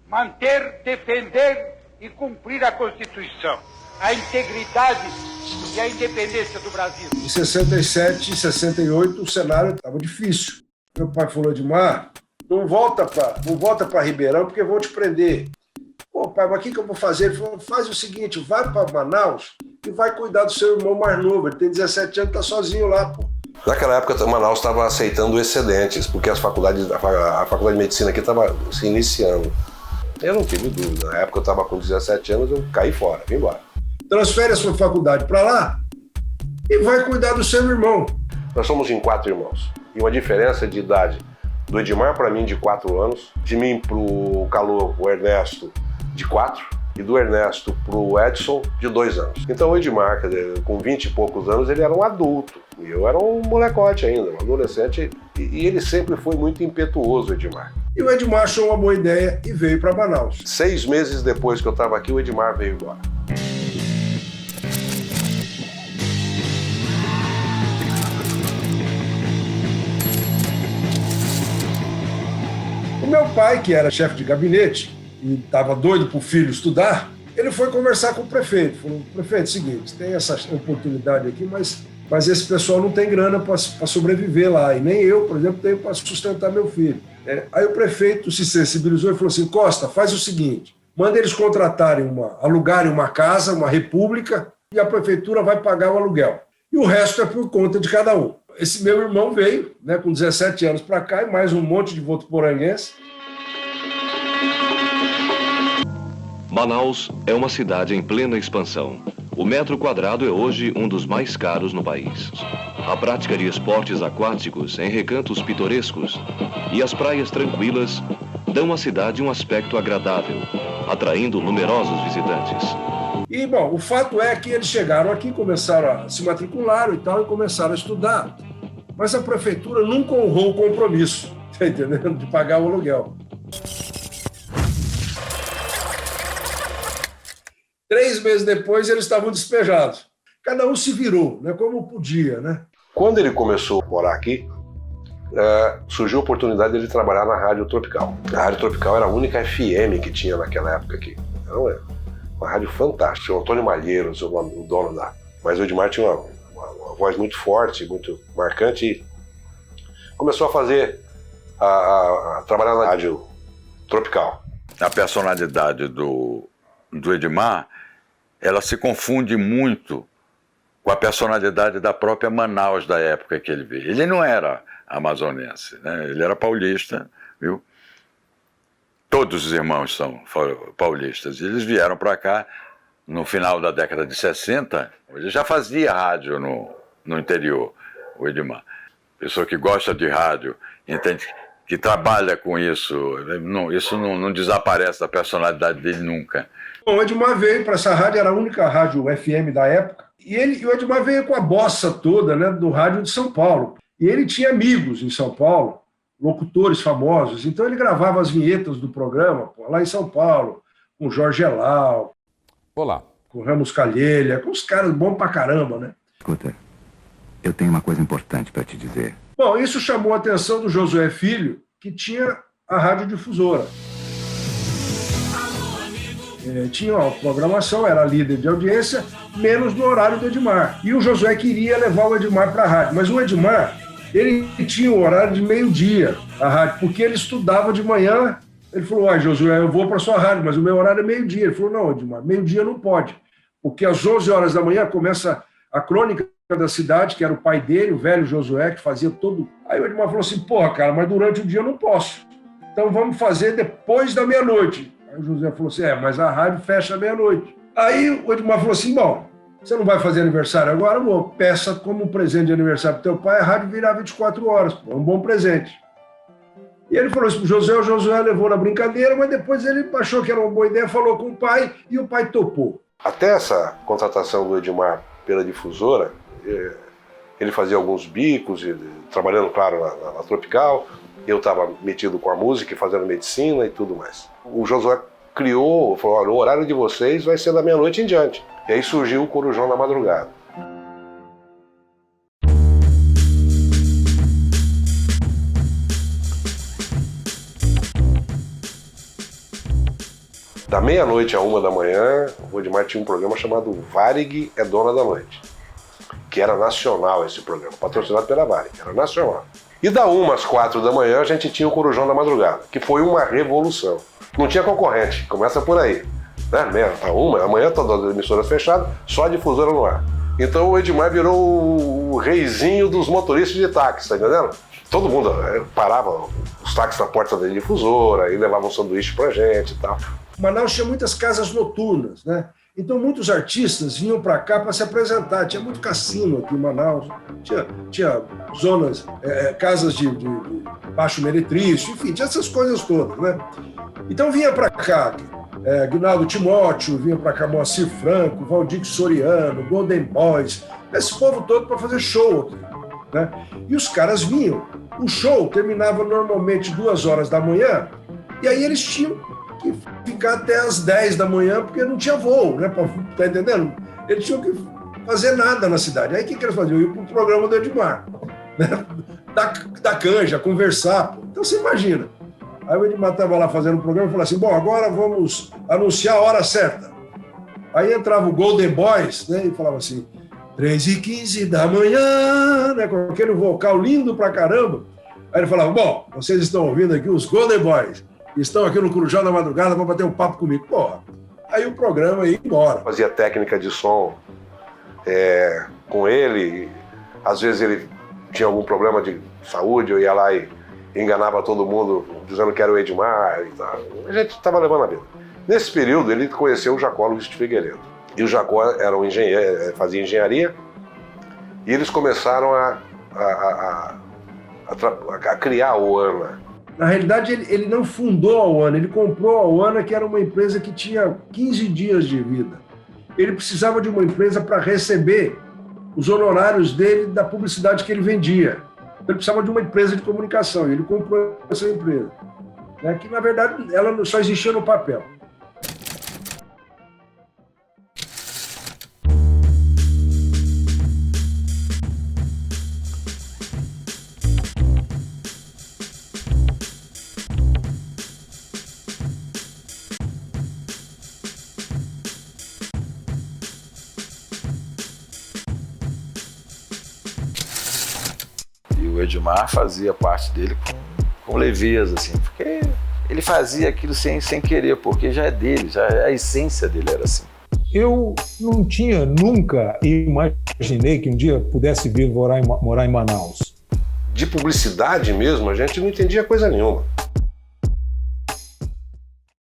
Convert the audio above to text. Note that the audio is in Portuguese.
manter, defender e cumprir a Constituição, a integridade e a independência do Brasil. Em 67 e 68 o cenário estava difícil. Meu pai falou: Edmar, não volta para Ribeirão porque vão te prender. Pô, pai, mas o que eu vou fazer? Ele falou: faz o seguinte, vai para Manaus e vai cuidar do seu irmão mais novo. Ele tem 17 anos, está sozinho lá, pô. Naquela época, Manaus estava aceitando excedentes, porque a faculdade de medicina aqui estava se iniciando. Eu não tive dúvida. Na época eu estava com 17 anos, eu caí fora, vim embora. Transfere a sua faculdade para lá e vai cuidar do seu irmão. Nós somos em 4 irmãos. E uma diferença de idade do Edmar para mim de 4 anos, de mim para o Calô, o Ernesto, de 4, e do Ernesto para o Edson, de 2 anos. Então o Edmar, quer dizer, com 20 e poucos anos, ele era um adulto. E eu era um molecote ainda, um adolescente. E ele sempre foi muito impetuoso, o Edmar. E o Edmar achou uma boa ideia e veio para Manaus. 6 meses depois que eu estava aqui, o Edmar veio embora. O meu pai, que era chefe de gabinete e estava doido para o filho estudar, ele foi conversar com o prefeito. Falou: prefeito, seguinte, tem essa oportunidade aqui, mas esse pessoal não tem grana para sobreviver lá. E nem eu, por exemplo, tenho para sustentar meu filho. Aí o prefeito se sensibilizou e falou assim: Costa, faz o seguinte, manda eles alugarem uma casa, uma república, e a prefeitura vai pagar o aluguel. E o resto é por conta de cada um. Esse meu irmão veio, né, com 17 anos para cá, e mais um monte de votuporanguense. Manaus é uma cidade em plena expansão. O metro quadrado é hoje um dos mais caros no país. A prática de esportes aquáticos em recantos pitorescos e as praias tranquilas dão à cidade um aspecto agradável, atraindo numerosos visitantes. E, bom, o fato é que eles chegaram aqui, começaram a se matricular e tal, e começaram a estudar. Mas a prefeitura nunca honrou o compromisso, tá entendendo? De pagar o aluguel. 3 meses depois, eles estavam despejados. Cada um se virou, né, como podia, né? Quando ele começou a morar aqui, surgiu a oportunidade de ele trabalhar na Rádio Tropical. A Rádio Tropical era a única FM que tinha naquela época aqui. Então, uma rádio fantástica. O Antônio Malheiros, o dono da... Mas o Edmar tinha uma voz muito forte, muito marcante, e começou a fazer, a trabalhar na Rádio Tropical. A personalidade do Edmar, ela se confunde muito com a personalidade da própria Manaus da época que ele veio. Ele não era amazonense, né? Ele era paulista, viu? Todos os irmãos são paulistas. Eles vieram para cá no final da década de 60. Ele já fazia rádio no interior, o Edmar. Pessoa que gosta de rádio, entende, que trabalha com isso. Isso não desaparece da personalidade dele nunca. Bom, o Edmar veio para essa rádio, era a única rádio FM da época, e o Edmar veio com a bossa toda, né, do rádio de São Paulo. E ele tinha amigos em São Paulo, locutores famosos, então ele gravava as vinhetas do programa lá em São Paulo, com Jorge Elal, olá, com Ramos Calheiros, com os caras bons pra caramba, né? Escuta, eu tenho uma coisa importante para te dizer. Bom, isso chamou a atenção do Josué Filho, que tinha a radiodifusora. Tinha uma programação, era líder de audiência, menos no horário do Edmar. E o Josué queria levar o Edmar para a rádio, mas o Edmar, ele tinha o horário de meio-dia, a rádio, porque ele estudava de manhã. Ele falou: Josué, eu vou para sua rádio, mas o meu horário é meio-dia. Ele falou: não, Edmar, meio-dia não pode, porque às 11 horas da manhã começa a crônica da cidade, que era o pai dele, o velho Josué, que fazia todo... Aí o Edmar falou assim: porra, cara, mas durante o dia eu não posso, então vamos fazer depois da meia-noite. Aí o Josué falou assim: mas a rádio fecha à meia-noite. Aí o Edmar falou assim: bom, você não vai fazer aniversário agora? Bom, peça como presente de aniversário para teu pai, a rádio virar 24 horas, pô, é um bom presente. E ele falou isso pro Josué, o Josué levou na brincadeira, mas depois ele achou que era uma boa ideia, falou com o pai, e o pai topou. Até essa contratação do Edmar pela difusora, ele fazia alguns bicos, trabalhando, claro, na Tropical. Eu estava metido com a música e fazendo medicina e tudo mais. O Josué falou: olha, o horário de vocês vai ser da meia-noite em diante. E aí surgiu o Corujão na Madrugada. Da meia-noite a 1 da manhã, o Edmar tinha um programa chamado Varig é Dona da Noite, que era nacional esse programa, patrocinado pela Varig, era nacional. E da 1 às 4 da manhã a gente tinha o Corujão da Madrugada, que foi uma revolução. Não tinha concorrente, começa por aí. Né? Tá 1, amanhã todas as emissoras fechadas, só a difusora no ar. Então o Edmar virou o reizinho dos motoristas de táxi, tá entendendo? Todo mundo parava os táxis na porta da difusora e levava um sanduíche pra gente e tal. Manaus tinha muitas casas noturnas, né? Então muitos artistas vinham para cá para se apresentar. Tinha muito cassino aqui em Manaus, tinha zonas, casas de baixo meretrício, enfim, tinha essas coisas todas, né? Então vinha para cá Guinaldo Timóteo, vinha para cá Moacir Franco, Valdir Soriano, Golden Boys, esse povo todo para fazer show aqui, né? E os caras vinham. O show terminava normalmente 2 horas da manhã e aí eles tinham que ficar até as 10 da manhã, porque não tinha voo, né? Tá entendendo? Eles tinham que fazer nada na cidade. Aí o que eles faziam? Iam para o programa do Edmar, né? Da canja, conversar. Pô. Então você imagina. Aí o Edmar estava lá fazendo um programa e falou assim: bom, agora vamos anunciar a hora certa. Aí entrava o Golden Boys, né? E falava assim: 3h15 da manhã, né? Com aquele vocal lindo pra caramba. Aí ele falava: bom, vocês estão ouvindo aqui os Golden Boys. Estão aqui no Corujão da Madrugada para bater um papo comigo. Porra, aí o programa ia embora. Fazia técnica de som com ele. Às vezes ele tinha algum problema de saúde, eu ia lá e enganava todo mundo dizendo que era o Edmar e tal. A gente estava levando a vida. Nesse período ele conheceu o Jacó Luiz de Figueiredo. E o Jacó era um engenheiro, fazia engenharia, e eles começaram a criar a OANA. Na realidade, ele não fundou a OANA, ele comprou a OANA, que era uma empresa que tinha 15 dias de vida. Ele precisava de uma empresa para receber os honorários dele da publicidade que ele vendia. Ele precisava de uma empresa de comunicação, e ele comprou essa empresa, né, que, na verdade, ela só existia no papel. O Edmar fazia parte dele com leveza, assim, porque ele fazia aquilo sem querer, porque já é dele, já a essência dele era assim. Eu nunca imaginei que um dia pudesse vir morar em Manaus. De publicidade mesmo, a gente não entendia coisa nenhuma.